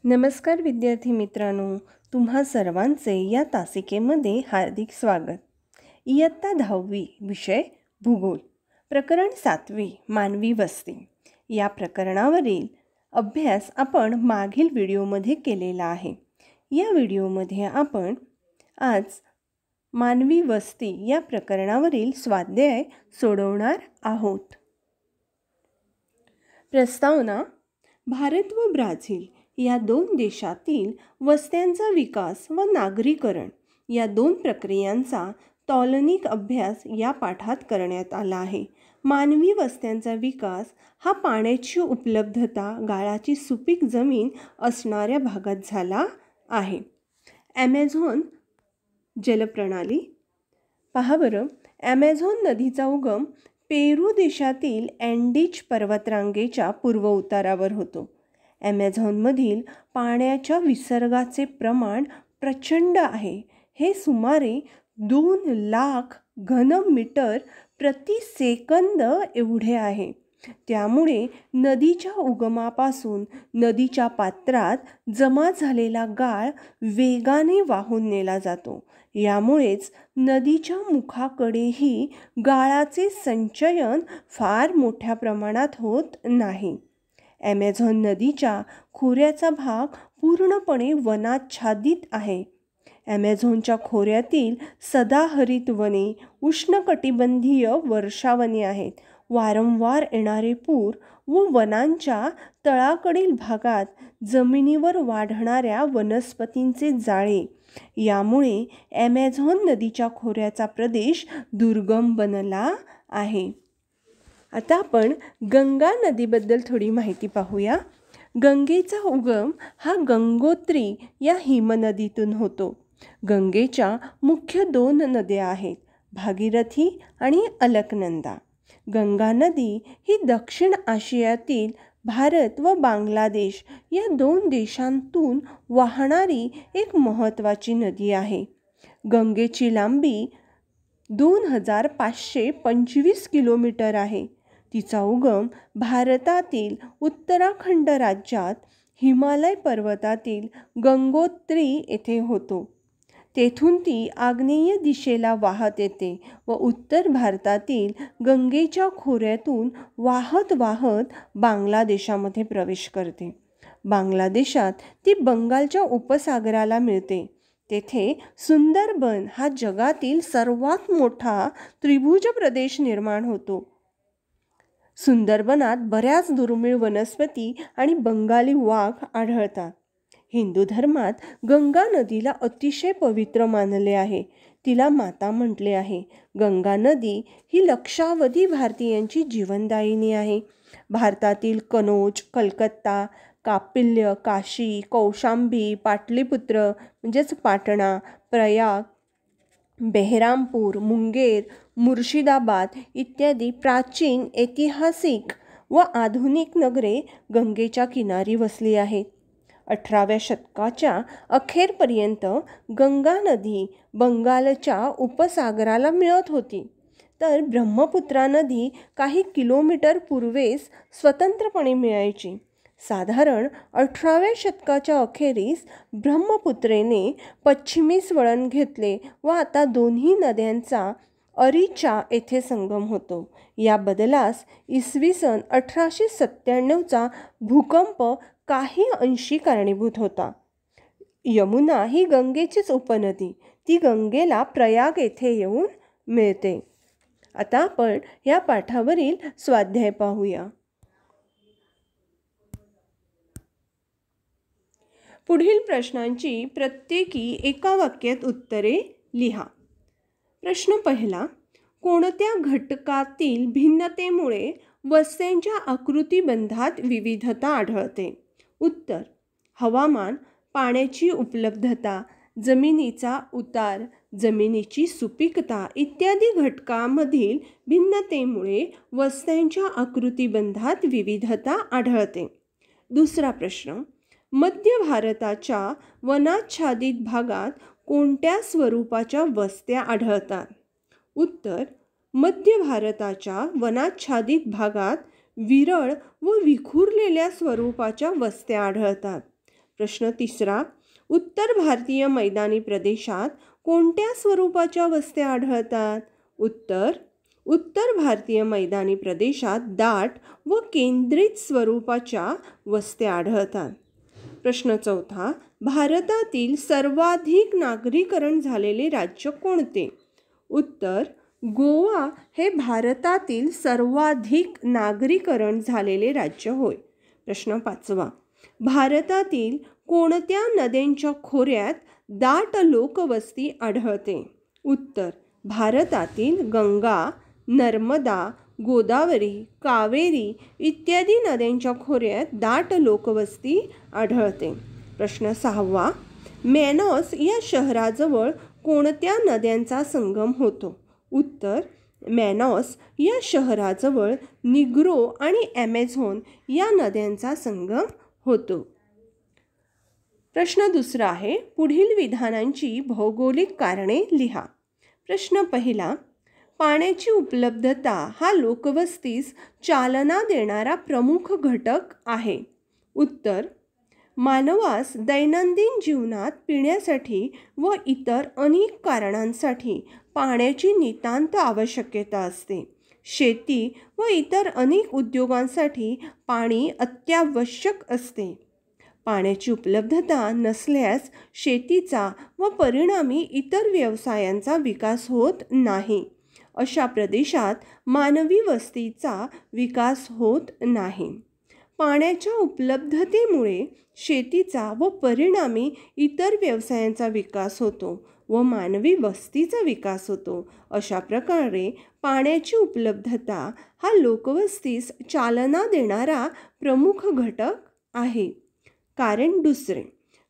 नमस्कार विद्यार्थी मित्रांनो, तुम्हा सर्वांचे या तासिकेमध्ये हार्दिक स्वागत. इयत्ता 10वी विषय भूगोल, प्रकरण 7वी मानवी वस्ती. या प्रकरणावरील अभ्यास आपण मागील व्हिडिओमध्ये केलेला आहे. या व्हिडिओमध्ये आपण आज मानवी वस्ती या प्रकरणावरील स्वाध्याय सोडवणार आहोत. प्रस्तावना. भारत व ब्राझील या दोन देशातील वस्त्यांचा विकास व नागरीकरण या दोन प्रक्रियांचा तौलनिक अभ्यास या पाठात करण्यात आला आहे. मानवी वस्त्यांचा विकास हा पाण्याची उपलब्धता, गाळाची सुपीक जमीन असणाऱ्या भागात झाला आहे. ॲमेझॉन जलप्रणाली पहा बरं. ॲमेझॉन नदीचा उगम पेरू देशातील अँडीज पर्वतरांगेच्या पूर्व उतारावर होतो. ॲमेझॉनमधील पाण्याच्या विसर्गाचे प्रमाण प्रचंड आहे. हे सुमारे 2 लाख घनमीटर प्रति सेकंद एवढे आहे. त्यामुळे नदीच्या उगमापासून नदीच्या पात्रात जमा झालेला गाळ वेगाने वाहून नेला जातो. यामुळेच नदीच्या मुखाकडेही गाळाचे संचयन फार मोठ्या प्रमाणात होत नाही. ॲमेझॉन नदीच्या खोऱ्याचा भाग पूर्णपणे वनाच्छादित आहे. ॲमेझॉनच्या खोऱ्यातील सदाहरित वने उष्णकटिबंधीय वर्षावने आहेत. वारंवार येणारे पूर व वनांच्या तळाकडील भागात जमिनीवर वाढणाऱ्या वनस्पतींचे जाळे यामुळे ॲमेझॉन नदीच्या खोऱ्याचा प्रदेश दुर्गम बनला आहे. आता आपण गंगा नदीबद्दल थोडी माहिती पाहूया. गंगेचा उगम हा गंगोत्री या हिमनदीतून होतो. गंगेच्या मुख्य 2 नद्या आहेत, भागीरथी आणि अलकनंदा. गंगा नदी ही दक्षिण आशियातील भारत व बांगलादेश या 2 देशांतून वाहणारी एक महत्त्वाची नदी आहे. गंगेची लांबी 2525 किलोमीटर आहे. तिचा उगम भारतातील उत्तराखंड राज्यात हिमालय पर्वतातील गंगोत्री येथे होतो. तेथून ती आग्नेय दिशेला वाहत येते व उत्तर भारतातील गंगेच्या खोऱ्यातून वाहत वाहत बांगलादेशामध्ये प्रवेश करते. बांगलादेशात ती बंगालच्या उपसागराला मिळते. तेथे सुंदरबन हा जगातील सर्वात मोठा त्रिभुज प्रदेश निर्माण होतो. सुंदरबनात बऱ्याच दुर्मिळ वनस्पती आणि बंगाली वाघ आढळतात. हिंदू धर्मात गंगा नदीला अतिशय पवित्र मानले आहे. तिला माता म्हटले आहे. गंगा नदी ही लक्षावधी भारतीयांची जीवनदायिनी आहे. भारतातील कनोज, कलकत्ता, कापिल्य, काशी, कौशांबी, पाटलीपुत्र म्हणजेच पाटणा, प्रयाग, बेहरामपूर, मुंगेर, मुर्शिदाबाद इत्यादी प्राचीन, ऐतिहासिक व आधुनिक नगरे गंगेच्या किनारी वसली आहेत. 18व्या शतकाच्या अखेरपर्यंत गंगा नदी बंगालच्या उपसागराला मिळत होती, तर ब्रह्मपुत्रा नदी काही किलोमीटर पूर्वेस स्वतंत्रपणे मिळायची. साधारण 18व्या शतकाच्या अखेरीस ब्रह्मपुत्रेने पश्चिमेस वळण घेतले व आता दोन्ही नद्यांचा अरिचा येथे संगम होतो. या बदलास इसवी सन 1897चा भूकंप काही अंशी कारणीभूत होता. यमुना ही गंगेचीच उपनदी. ती गंगेला प्रयाग येथे येऊन मिळते. आता आपण या पाठावरील स्वाध्याय पाहूया. पुढील प्रश्नांची प्रत्येकी एका वाक्यात उत्तरे लिहा. प्रश्न पहिला. कोणत्या घटकातील भिन्नतेमुळे वस्त्यांच्या आकृतिबंधात विविधता आढळते? उत्तर. हवामान, पाण्याची उपलब्धता, जमिनीचा उतार, जमिनीची सुपीकता इत्यादी घटकांमधील भिन्नतेमुळे वस्त्यांच्या आकृतिबंधात विविधता आढळते. दुसरा प्रश्न. मध्य भारताच्या वनाच्छादित भागात कोणत्या स्वरूपाच्या वस्त्या आढळतात? उत्तर. मध्य भारताच्या वनाच्छादित भागात विरळ व विखुरलेल्या स्वरूपाच्या वस्त्या आढळतात. प्रश्न तिसरा, उत्तर भारतीय मैदानी प्रदेशात कोणत्या स्वरूपाच्या वस्त्या आढळतात? उत्तर, उत्तर भारतीय मैदानी प्रदेशात दाट व केंद्रित स्वरूपाच्या वस्त्या आढळतात. प्रश्न चौथा, भारतातील सर्वाधिक नागरीकरण झालेले राज्य कोणते? उत्तर, गोवा हे भारतातील सर्वाधिक नागरीकरण झालेले राज्य होय. प्रश्न पाचवा, भारतातील कोणत्या नद्यांच्या खोऱ्यात दाट लोकवस्ती आढळते? उत्तर, भारतातील गंगा, नर्मदा, गोदावरी, कावेरी इत्यादी नद्यांच्या खोऱ्यात दाट लोकवस्ती आढळते. प्रश्न सहावा, मॅनॉस या शहराजवळ कोणत्या नद्यांचा संगम होतो? उत्तर, मॅनॉस या शहराजवळ निग्रो आणि ॲमेझॉन या नद्यांचा संगम होतो. प्रश्न दुसरा आहे, पुढील विधानांची भौगोलिक कारणे लिहा. प्रश्न पहिला, पाण्याची उपलब्धता हा लोकवस्तीस चालना देणारा प्रमुख घटक आहे. उत्तर, मानवास दैनंदिन जीवनात पिण्यासाठी व इतर अनेक कारणांसाठी पाण्याची नितांत आवश्यकता असते. शेती व इतर अनेक उद्योगांसाठी पाणी अत्यावश्यक असते. पाण्याची उपलब्धता नसल्यास शेतीचा व परिणामी इतर व्यवसायांचा विकास होत नाही. अशा प्रदेशात मानवी वस्तीचा विकास होत नाही. पाण्याच्या उपलब्धतेमुळे शेतीचा व परिणामी इतर व्यवसायांचा विकास होतो व मानवी वस्तीचा विकास होतो. अशा प्रकारे पाण्याची उपलब्धता हा लोकवस्तीस चालना देणारा प्रमुख घटक आहे. कारण दुसरे,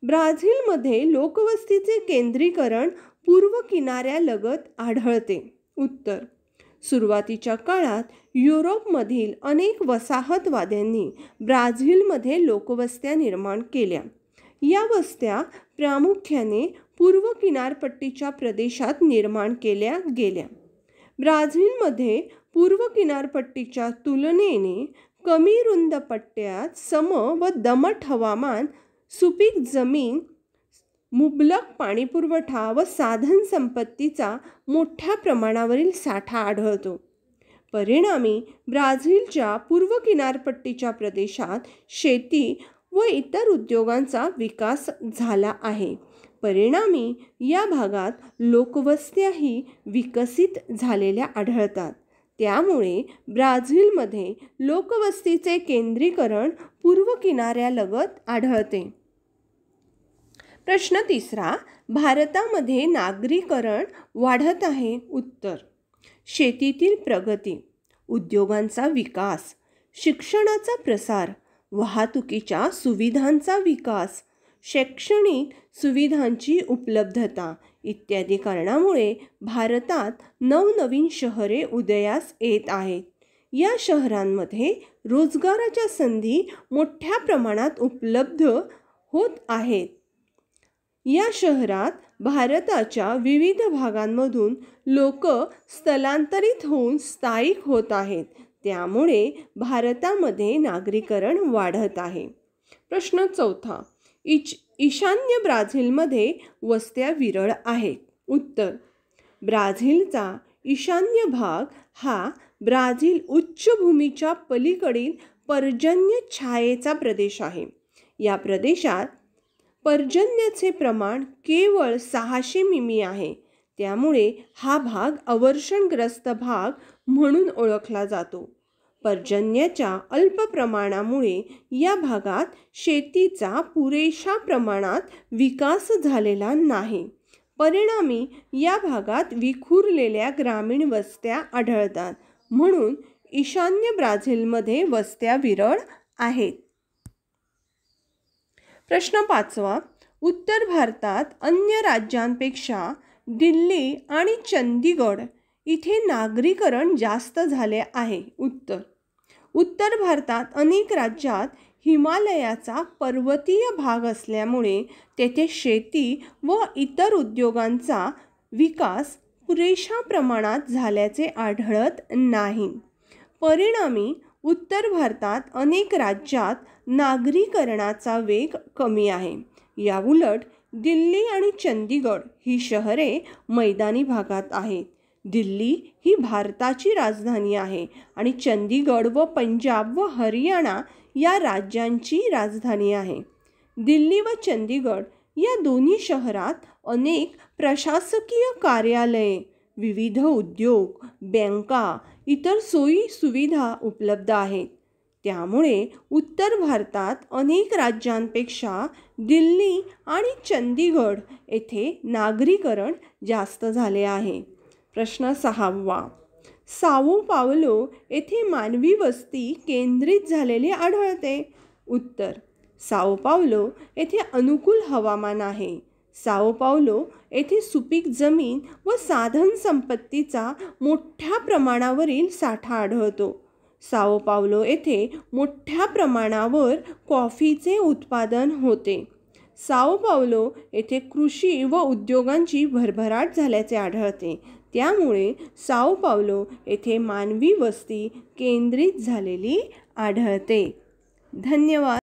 ब्राझीलमध्ये लोकवस्तीचे केंद्रीकरण पूर्व किनाऱ्यालगत आढळते. उत्तर, सुरुवातीच्या काळात युरोपमधील अनेक वसाहतवाद्यांनी ब्राझीलमध्ये लोकवस्त्या निर्माण केल्या. या वस्त्या प्रामुख्याने पूर्व किनारपट्टीच्या प्रदेशात निर्माण केल्या गेल्या. ब्राझीलमध्ये पूर्व किनारपट्टीच्या तुलनेने कमी रुंद पट्ट्यात सम व दमट हवामान, सुपीक जमीन, मुबलक पाणीपुरवठा व साधन संपत्तीचा मोठ्या प्रमाणावरील साठा आढळतो. परिणामी ब्राझीलच्या पूर्व किनारपट्टीच्या प्रदेशात शेती व इतर उद्योगांचा विकास झाला आहे. परिणामी या भागात लोकवस्त्याही विकसित झालेल्या आढळतात. त्यामुळे ब्राझीलमध्ये लोकवस्तीचे केंद्रीकरण पूर्व किनाऱ्यालगत आढळते. प्रश्न तिसरा, भारतामध्ये नागरीकरण वाढत आहे. उत्तर, शेतीतील प्रगती, उद्योगांचा विकास, शिक्षणाचा प्रसार, वाहतुकीच्या सुविधांचा विकास, शैक्षणिक सुविधांची उपलब्धता इत्यादी कारणामुळे भारतात नवनवीन शहरे उदयास येत आहेत. या शहरांमध्ये रोजगाराच्या संधी मोठ्या प्रमाणात उपलब्ध होत आहेत. या शहरात भारताच्या विविध भागांमधून लोक स्थलांतरित होऊन स्थायिक होत आहेत. त्यामुळे भारतामध्ये नागरीकरण वाढत आहे. प्रश्न चौथा, ईशान्य ब्राझीलमध्ये वस्त्या विरळ आहेत. उत्तर, ब्राझीलचा ईशान्य भाग हा ब्राझील उच्चभूमीच्या पलीकडील पर्जन्य छायेचा प्रदेश आहे. या प्रदेशात पर्जन्याचे प्रमाण केवळ 600 मिमी आहे. त्यामुळे हा भाग अवर्षणग्रस्त भाग म्हणून ओळखला जातो. पर्जन्याच्या अल्प प्रमाणामुळे या भागात शेतीचा पुरेशा प्रमाणात विकास झालेला नाही. परिणामी या भागात विखुरलेल्या ग्रामीण वस्त्या आढळतात. म्हणून ईशान्य ब्राझीलमध्ये वस्त्या विरळ आहेत. प्रश्न पाचवा, उत्तर भारतात अन्य राज्यांपेक्षा दिल्ली आणि चंदीगड इथे नागरीकरण जास्त झाले आहे. उत्तर, उत्तर भारतात अनेक राज्यात हिमालयाचा पर्वतीय भाग असल्यामुळे तेथे शेती व इतर उद्योगांचा विकास पुरेशा प्रमाणात झाल्याचे आढळत नाही. परिणामी उत्तर भारतात अनेक राज्यात नागरीकरणाचा वेग कमी आहे. याउलट दिल्ली आणि चंदीगड ही शहरे मैदानी भागात आहेत. दिल्ली ही भारताची राजधानी आहे आणि चंदीगड व पंजाब व हरियाणा या राज्यांची राजधानी आहे. दिल्ली व चंदीगड या दोन्ही शहरात अनेक प्रशासकीय कार्यालये, विविध उद्योग, बँका, इतर सोयी सुविधा उपलब्ध आहेत. त्यामुळे उत्तर भारतात अनेक राज्यांपेक्षा दिल्ली आणि चंदीगड येथे नागरीकरण जास्त झाले आहे. प्रश्न 6वा. साओ पावलो येथे मानवी वस्ती केंद्रित झालेली आढळते. उत्तर. साओ पावलो येथे अनुकूल हवामान आहे. साओ पावलो येथे सुपीक जमीन व साधन संपत्तीचा मोठ्या प्रमाणावरील साठा आढळतो. साओ पावलो येथे मोठ्या प्रमाणावर कॉफीचे उत्पादन होते. साओ पावलो येथे कृषी व उद्योगांची भरभराट झाल्याचे आढळते. त्यामुळे साओ पावलो येथे मानवी वस्ती केंद्रित झालेली आढळते. धन्यवाद.